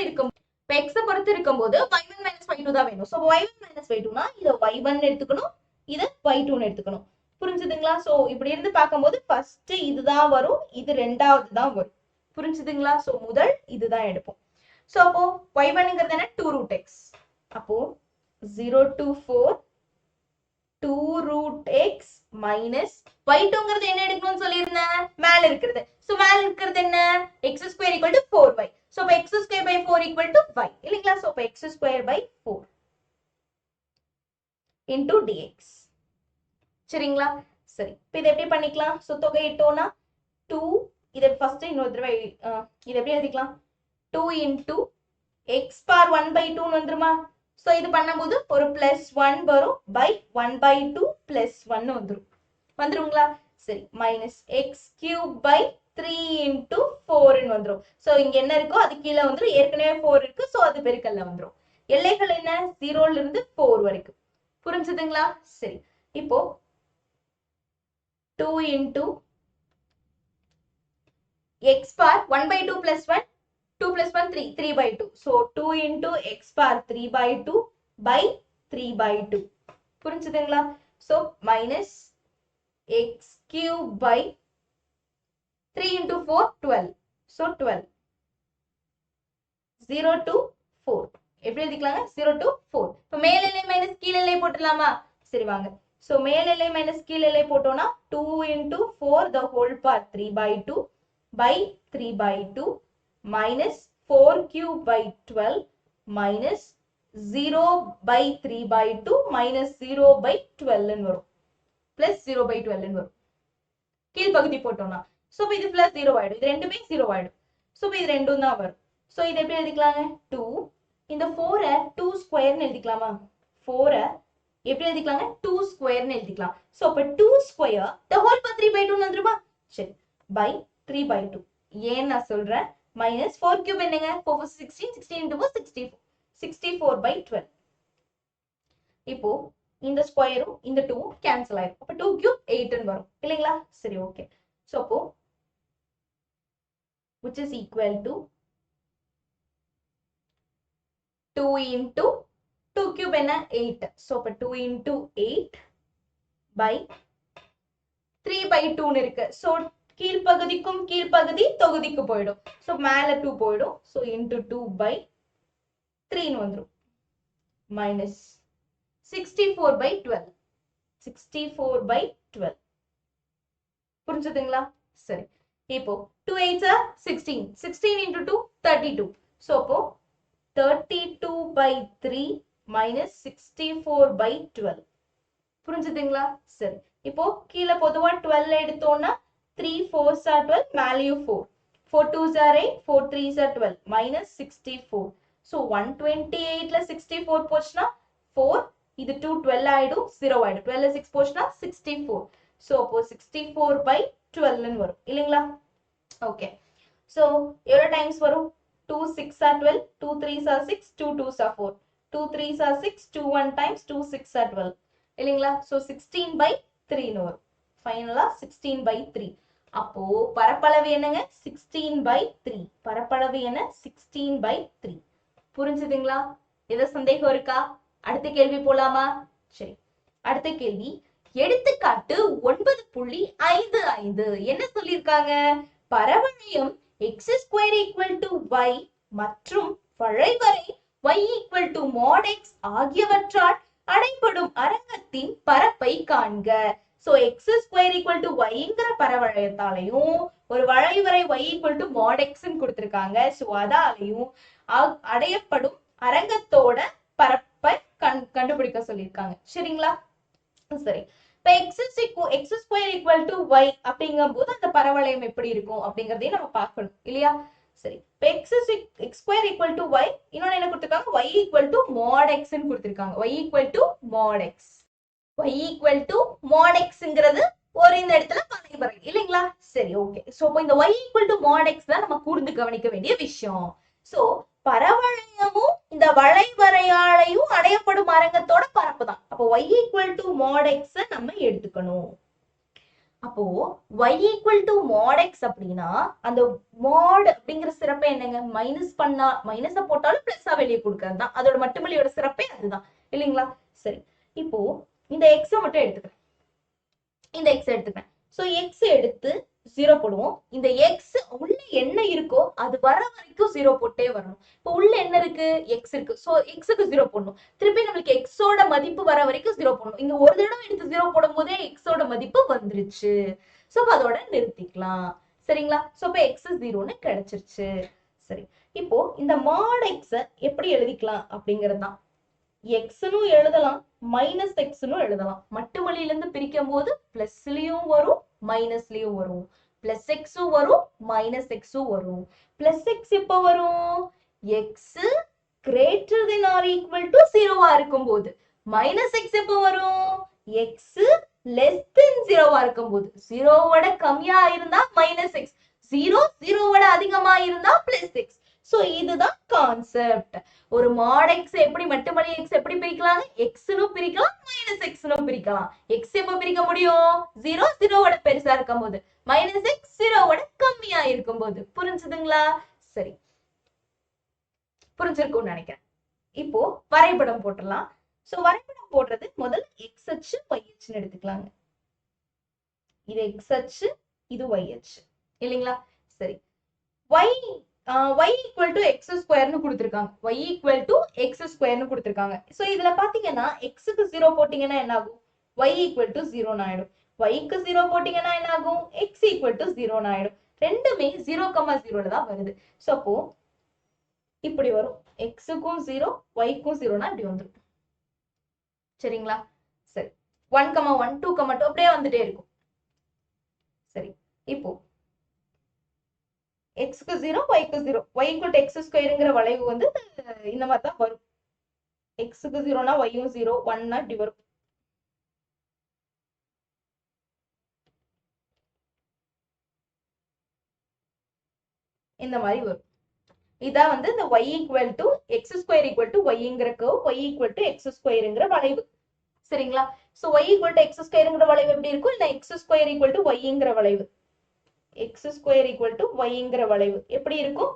இருக்கும்போது y1 - y2 தான் வேணும். சோ y1 - y2னா இத y1 எடுத்துக்கணும், இத y2 எடுத்துக்கணும். புரிஞ்சுதுங்களா? சோ இப்படி இருந்து பார்க்கும்போது ஃபர்ஸ்ட் இதுதான் வரும், இது ரெண்டாவது தான் வரும். புரிஞ்சுதுங்களா? சோ முதல் இதுதான் எடுப்போம். சோ அப்போ y1ங்கிறது என்ன 2 root x. அப்போ 0 to 4 2 root x minus y2ங்கிறது என்ன எடுக்கணும்னு சொல்லியிருந்தேன், மேல இருக்கிறது. சோ மேல இருக்கிறது என்ன, x square equal to 4y. So அப்ப x square by 4 equal to y இல்லீங்களா? சோ அப்ப x square by 4 into dx. சரிங்களா? சரி, இப்போ இதை எப்படி பண்ணிக்கலாம்? சோ தொகை இட்டோம்னா 2, இதை ஃபர்ஸ்ட் இன்னொரு தடவை இதை எப்படி எழுதிக்கலாம், 2 into x power 1 by 2 வந்துருமா? சோ இது பண்ணும்போது ஒரு பிளஸ் 1 வரும் பை 1 by 2 பிளஸ் 1 வந்துருங்களா? சரி, minus X cube by 3 into 4 வந்துரும். சோ இங்க என்ன இருக்கோ அது கீழே வந்துரும், ஏற்கனவே 4 இருக்கு, சோ அது பெருக்கல்ல வந்துரும். எல்லைகள் என்ன, 0ல இருந்து 4 வரைக்கும். புரிஞ்சுதுங்களா? சரி, இப்போ 2 into x bar 1 by 2 plus 1, 2 plus 1 3, 3 by 2. So 2 into x bar 3 by 2 by 3 by 2. புரிஞ்சுதுங்களா? So minus x cube by 3 into 4 12. So 12. 0 to 4. எப்படி எழுதிக்கலாங்க? 0 to 4. இப்போ மேல் எல்லை மைனஸ் கீழ் எல்லை போட்டுடலாமா? சரி வாங்க. So மேல் எல்லை மைனஸ் கீழ் எல்லை போட்டோம்னா 2 into 4 the whole part 3 by 2 by 3 by 2 minus 4 cube by 12 minus 0 by 3 by 2 minus 0 by 12 வரும். plus 0 by 12 வரும். கீழ் பகுதி போட்டோம்னா சோ இது பிளஸ் 0 ஆயிடும், இது ரெண்டுமே 0 ஆயிடும். சோ இது ரெண்டும் தான் வரும். சோ இது எப்படி எழுதிக்கலாங்க, 2 இந்த 4 2 ஸ்கொயர்னு எழுதிக்கலாமா? 4 எப்படி எழுதிக்கலாங்க, 2 ஸ்கொயர்னு எழுதிக்கலாம். சோ அப்ப 2 square the whole part 3 by 2 வந்துருமா? சரி, by 3 by 2. ஏன் நான் சொல்றேன், minus 4 cube என்னங்க, 4 4 16, 16 into 4 64, 64 by 12. இப்போ இந்த ஸ்கொயரும் இந்த 2 கேன்சல் ஆயிடும். அப்ப 2 cube 8 ன்னு வரும் இல்லைங்களா? சரி, ஓகே. சோ அப்போ which is equal to 2 into 2 cube என்ன 8. சோ அப்ப 2 into 8 by 3 by 2 ன்னு இருக்கு. சோ கீழ்ப்பகுதிக்கும் கீழ்ப்பகுதி தொகுதிக்கு போயிடும். சோ மேல 2 போயிடும். சோ into 2 by 3 ன்னு வந்துரும். minus 64 by 12. 64 by 12. புரிஞ்சுதுங்களா? சரி, இப்போ 2 8s are 16. 16 into 2 32. சோ அப்போ 32 by 3 minus 64 by 12. புரிஞ்சுதுங்களா? சரி, இப்போ கீழே பொதுவா 12 எடுத்தோம்னா 3 4s are 12, மேலேயும் 4. 4 2s are 8, 4 3s are 12, minus 64. So 128ல 64 போச்சுன்னா 4, இது 2 12 ஆயிடும், 0 ஆயிடும். 12ல 6 போச்சுன்னா 64. So அப்போ 64 by 12 ன்னு வரும் இல்லைங்களா? ஓகே. So எவ்வளவு டைம்ஸ் வரும், 2 6 are 12, 2 3s are 6, 2 2s are 4, 2 3s are 6, 2 1 times 2 6 are 12 இல்லைங்களா? So 16 by 3 ன்னு வரும். ஃபைனலா 16 by 3. அப்போ பரப்பளவு என்னங்க, 16 by 3. பரப்பளவு என்ன, 16 by 3. புரிஞ்சுதுங்களா? ஏதோ சந்தேகம் இருக்கா? அடுத்த கேள்வி போலாமா? சரி, அடுத்த கேள்வி எடுத்துக்காட்டு 9.55. என்ன சொல்லிருக்காங்க, பரவளையம் x square equal to y மற்றும் வளைவரை y equal to mod x ஆகியவற்றால் அடைபடும் அரங்கத்தின் பரப்பை காண்க. So x square equal to yங்கிற பரவளையத்தாலையும் ஒரு வளைவரை y equal to mod x ன்னு கொடுத்திருக்காங்க. சோ அதாலையும் அடையப்படும் அரங்கத்தோட பரப்பை கண்டுபிடிக்க சொல்லியிருக்காங்க. சரிங்களா? சரி, இப்ப x square equal to y அப்படிங்கும் போது அந்த பரவளையம் எப்படி இருக்கும் அப்படிங்கறதையும் நம்ம பார்க்கணும் இல்லையா? சரி, இப்ப x square equal to y, இன்னொன்னு என்ன கொடுத்திருக்காங்க, y equal to mod x ன்னு கொடுத்திருக்காங்க. y equal to mod x. y equal to mod xங்கிறது ஒரு இந்த இடத்துல வளைவரை இல்லைங்களா? சரி, ஓகே. சோ இப்போ இந்த y equal to mod x தான் நம்ம கூர்ந்து கவனிக்க வேண்டிய விஷயம். சோ பரவளையமும் இந்த வளைவரையாலையும் அடையப்படும் அரங்கத்தோட பரப்பு தான். அப்போ y equal to mod x நம்ம எடுத்துக்கணும். அப்போ y equal to mod x அப்படின்னா அந்த mod அப்படிங்கிற சிறப்பு என்னங்க, மைனஸ் பண்ணா மைனஸ போட்டாலும் பிளஸ்ஸா வெளியே கொடுக்கறது தான். அதோட மட்டுமல்லியோட சிறப்பே அதுதான் இல்லைங்களா? சரி, இப்போ இந்த x மட்டும் எடுத்துக்கிறேன், இந்த x எடுத்துக்கிறேன். சோ x எடுத்து 0 போடுவோம். இந்த x உள்ள என்ன இருக்கோ அது வர வரைக்கும் 0 போட்டே வரணும். இப்போ உள்ள என்ன இருக்கு? x இருக்கு. சோ x க்கு 0 போடணும். திருப்பி நம்மளுக்கு x ஓட மதிப்பு வர வரைக்கும் 0 போடணும். இங்க ஒரு தடவை எடுத்து 0 போடும்போதே x ஓட மதிப்பு வந்துருச்சு. சோ அதோட நிறுத்திக்கலாம். சரிங்களா? சோ இப்போ x 0ன்னு கிடைச்சிருச்சு. சரி, இப்போ இந்த mod x எப்படி எழுதிக்கலாம் அப்படிங்கறதுதான். எக்ஸ்னு எழுதலாம், மைனஸ் எக்ஸ்னு எழுதலாம். மட்டுமலியில இருந்து பிரிக்கும் போது பிளஸ்லயும் வரும், மைனஸ்லயும் வரும். பிளஸ் எக்ஸும் வரும், மைனஸ் எக்ஸும் வரும். பிளஸ் எக்ஸ் எப்ப வரும்? X greater than or equal to 0வா இருக்கும் போது. மைனஸ் எக்ஸ் எப்ப வரும்? எக்ஸ் லெஸ் தென் 0வா இருக்கும் போது. 0வோட கம்மியா இருந்தா மைனஸ் எக்ஸ், 0 அதிகமா இருந்தா பிளஸ் எக்ஸ். சோ இதுதான் கான்செப்ட். ஒரு mod x எப்படி மட்டுமலி x எப்படி பிரிக்கலாம்? xனு பிரிக்கலாம், மைனஸ் xனு பிரிக்கலாம். x எப்ப பிரிக்க முடியும்? 0 பெருசா இருக்கும்போது, மைனஸ் x 0 கம்மியா இருக்கும்போது. புரிஞ்சுதுங்களா? சரி, புரிஞ்சிருக்கும்னு நினைக்கிறேன். இப்போ வரைபடம் போட்டுடலாம். சோ வரைபடம் போடுறது முதல் x அச்சு y அச்சுன்னு எடுத்துக்கலாங்க. இது x அச்சு, இது y அச்சு இல்லைங்களா? சரி, y equal to x square னு கொடுத்திருக்காங்க. y equal to x square னு கொடுத்திருக்காங்க. சோ இதுல பாத்தீங்கன்னா x க்கு 0 போட்டீங்கன்னா என்ன ஆகும்? y equal to 0 னு ஆயிடும். y க்கு 0 போட்டீங்கன்னா என்ன ஆகும்? x equal to 0 னு ஆயிடும். ரெண்டுமே 0,0ல தான் வருது. சோ அப்போ இப்படி வரும். x க்கும் 0, y க்கும் 0 னா இப்படி வந்துரும். சரிங்களா? சரி, 1,1 2,2 அப்படியே வந்துட்டே இருக்கும். சரி, இப்போ x க்கு 0, y க்கு 0, y equal to x ஸ்கொயர்ங்கிற வளைவு வந்து இந்த மாதிரி தான் வரும். x க்கு 0 னா y யும் 0, 1 னா இப்படி வரும். இந்த மாதிரி வரும். இதான் வந்து இந்த y equal to x square equal to yங்கிற curve, y equal to x squareங்கிற வளைவு. சரிங்களா? So y equal to x squareங்கிற வளைவு எப்படி இருக்கும்? இல்ல x square equal to yங்கிற வளைவு, x square equal to yங்கிற வளைவு எப்படி இருக்கும்?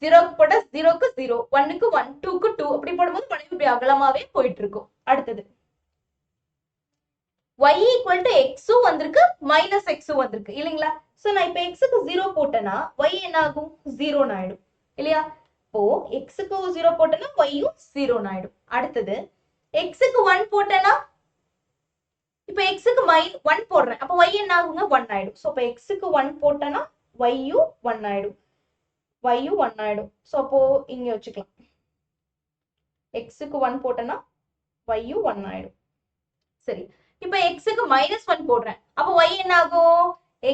0 போட்டா 0 க்கு 0, 1 க்கு 1, 2 க்கு 2 அப்படி போடும்போது வளைவு இப்படி அகலமாவே போயிட்டு இருக்கும். அடுத்தது y equal to x வந்திருக்கு, மைனஸ் x வந்திருக்கு இல்லைங்களா? சோ நான் இப்ப x க்கு 0 போட்டேன்னா y என்ன ஆகும்? 0 னு ஆயிடும் இல்லையா? இப்போ x க்கு 0 போட்டேன்னா y யும் 0 னு ஆயிடும். அடுத்தது x க்கு 1 போட்டேன்னா, இப்ப x க்கு 1 போடுறேன், அப்ப y என்ன ஆகுங்க? 1 ஆயிடும். சோ இப்ப x க்கு 1 போட்டேன்னா y யும் 1 ஆயிடும், y யும் 1 ஆயிடும். சோ அப்போ இங்க வச்சுக்கலாம். x க்கு 1 போட்டேன்னா y யும் 1 ஆயிடும். சரி, இப்ப x க்கு -1 போடுறேன், அப்ப y என்ன ஆகும்?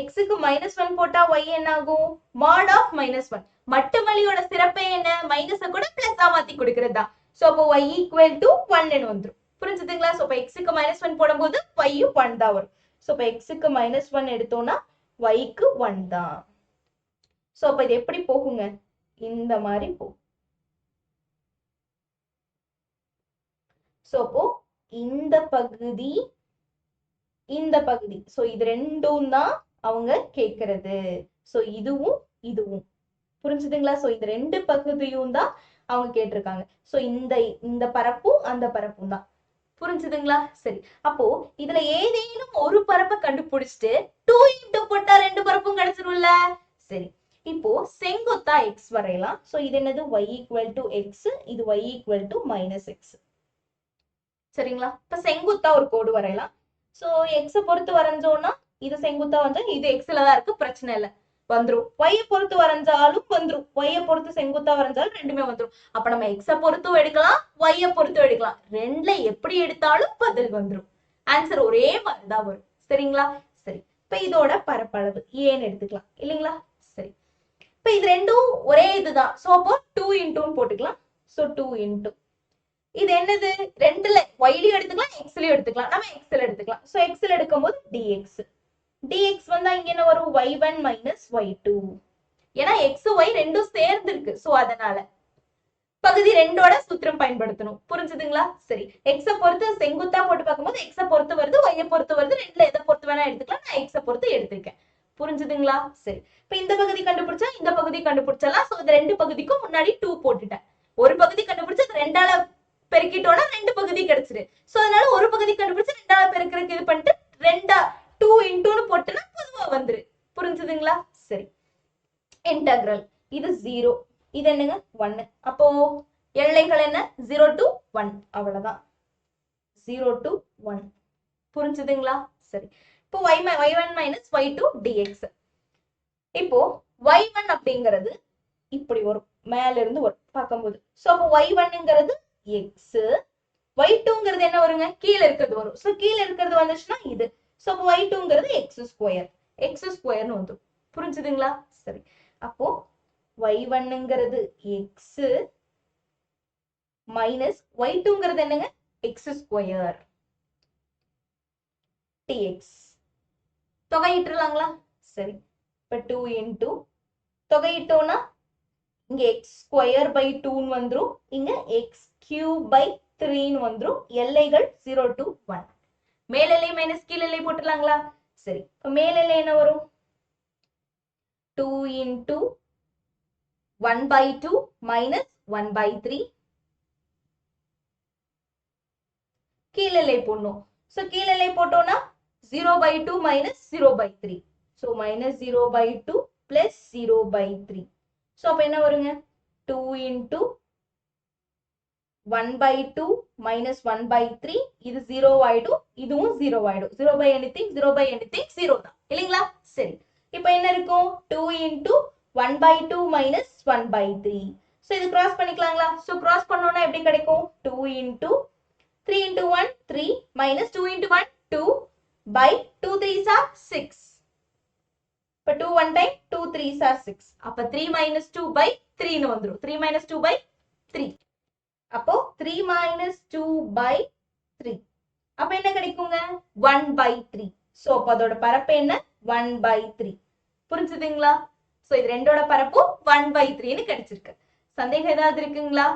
x க்கு -1 போட்டா y என்ன ஆகும்? mod of -1. மட்டுமலியோட சிறப்பே என்ன? மைனஸ கூட பிளஸா மாத்தி கொடுக்கிறதா. சோ அப்போ y equal to 1 ன்னு வந்துரும். புரிஞ்சுதுங்களா? சோ அப்ப x க்கு -1 போடும்போது y யும் 1 தான் வரும். சோ அப்ப x க்கு -1 எடுத்தோம்னா y க்கு 1 தான். சோ அப்ப இது எப்படி போகுங்க? இந்த மாதிரி போகும். சோ அப்போ இந்த பகுதி, இந்த பகுதி, சோ இது ரெண்டும் தான் அவங்க கேக்குறது. சோ இதுவும் இதுவும் புரிஞ்சுதுங்களா? சோ இந்த ரெண்டு பகுதியும் தான் அவங்க கேட்டிருக்காங்க. சோ இந்த பரப்பும் அந்த பரப்பும் தான். புரிஞ்சுதுங்களா? சரி, அப்போ இதுல ஏதேனும் ஒரு பரப்பை கண்டுபிடிச்சிட்டு 2 இன்டு போட்டா ரெண்டு பரப்பும் கிடைச்சிரும்ல. சரி, இப்போ செங்குத்தா x வரையலாம். சோ இது என்னது? y equal to x, இது y equal to -x. சரிங்களா? இப்ப செங்குத்தா ஒரு கோடு வரையலாம். சோ x பொறுத்து வரைஞ்சோம்னா இது செங்குத்தா வந்து இது xல தான் இருக்கு, பிரச்சனை இல்ல, வந்துரும். y பொறுத்து வரைஞ்சாலும் வந்துரும், y பொறுத்து செங்குத்தா வரைஞ்சாலும் ரெண்டுமே வந்துரும். அப்ப நம்ம x பொறுத்தும் எடுக்கலாம், y பொறுத்தும் எடுக்கலாம். ரெண்டுல எப்படி எடுத்தாலும் பதில் வந்துரும். ஆன்சர் ஒரே மாதிரி தான் வரும். சரிங்களா? சரி, இப்ப இதோட பரப்பளவு ஏன்னு எடுத்துக்கலாம் இல்லைங்களா? சரி, இப்ப இது ரெண்டும் ஒரே இதுதான். சோ அப்போ 2 இன்டூன்னு போட்டுக்கலாம். சோ 2 இன்டூ இது என்னது? ரெண்டுல yலயும் எடுத்துக்கலாம், xலயும் எடுத்துக்கலாம். நம்ம xல எடுத்துக்கலாம். சோ xல எடுக்கும்போது dx. dx வந்தா இங்க என்ன வரும்? y1 minus y2. ஏன்னா x y ரெண்டும் சேர்ந்து இருக்கு. சோ அதனால பகுதி ரெண்டோட சூத்திரம் பயன்படுத்தணும். புரிஞ்சுதுங்களா? சரி, x பொறுத்து செங்குத்தா போட்டு பார்க்கும்போது x பொறுத்து வருது, y பொறுத்து வருது. ரெண்டுல எதை பொறுத்து வேணா எடுத்துக்கலாம். நான் x பொறுத்து எடுத்திருக்கேன். புரிஞ்சுதுங்களா? சரி, இப்ப இந்த பகுதி கண்டுபிடிச்சா இந்த பகுதி கண்டுபிடிச்சலாம். சோ இந்த ரெண்டு பகுதிக்கும் முன்னாடி 2 போட்டுட்டேன். ஒரு பகுதி கண்டுபிடிச்சு அது ரெண்டால பெருக்கிட்டோம்னா ரெண்டு பகுதி கிடைச்சிரு. சோ அதனால ஒரு பகுதி கண்டுபிடிச்சு ரெண்டால பெருக்கிறதுக்கு இது பண்ணிட்டு 2 இன்டூன்னு போட்டுனா பொதுவா வந்துரு. புரிஞ்சுதுங்களா? சரி, இன்டகிரல் இது 0, இது என்னங்க 1. அப்போ எல்லைகள் என்ன 0 to 1, அவ்வளவுதான். 0 to 1. புரிஞ்சுதுங்களா? சரி, இப்போ y1 minus y2 dx. இப்போ y1 அப்படிங்கிறது இப்படி வரும், மேல இருந்து வரும் பார்க்கும்போது. சோ அப்போ y1ங்கிறது x, y2ங்கிறது என்ன வருங்க, கீழே இருக்கிறது வரும். சோ கீழே இருக்கிறது வந்துச்சுன்னா இது. சோ அப்போ y2ங்கிறது x ஸ்கொயர்னு வந்துடும். புரிஞ்சுதுங்களா? சரி, அப்போ y1ங்கிறது x மைனஸ் y2ங்கிறது என்னங்க x ஸ்கொயர் dx. தொகையிட்டுலாங்களா? சரி, இப்ப 2 இன்டூ தொகையிட்டோம்னா இங்க x ஸ்கொயர் பை 2 வந்துரும், இங்க x கியூப் பை 3 வந்துரும். எல்லைகள் 0 to 1. மேலெல்லை மைனஸ் கீழெல்லை போட்டுலாங்களா? சரி, இப்ப மேலெல்லை என்ன வரும் 2 இன்டூ 1 by 2 minus 1 by 3. கீழெல்லை போடணும். சோ கீழெல்லை போட்டோம்னா 0 by 2 minus 0 by 3. So minus 0 by 2 plus 0 by 3. So அப்ப என்ன வருங்க 2 into 1 by 2 minus 1 by 3. இது 0 ஆயிடும், இதுவும் 0 ஆயிடும். 0 by anything 0 by anything 0 தான் இல்லைங்களா? சரி, இப்போ என்ன இருக்கும் 2 into 1 by 2 minus 1 by 3. So இது கிராஸ் பண்ணிக்கலாங்களா? So கிராஸ் பண்ணோம்னா எப்படி கிடைக்கும் 2 into 3 into 1 3 minus 2 into 1 2 by 2 3s are 6. இப்ப 2 1 time 2 3s are 6. அப்ப 3 minus 2 by 3 னு வந்துரும். 3 minus 2 by 3. அப்போ 3 minus 2 by 3. அப்ப என்ன கிடைக்குங்க 1 by 3. சோ அப்ப அதோட பரப்பு என்ன 1 by 3. புரிஞ்சுதுங்களா? சோ இது ரெண்டோட பரப்பும் 1 by 3 னு கிடைச்சிருக்கு. சந்தேகம் ஏதாவது இருக்குங்களா?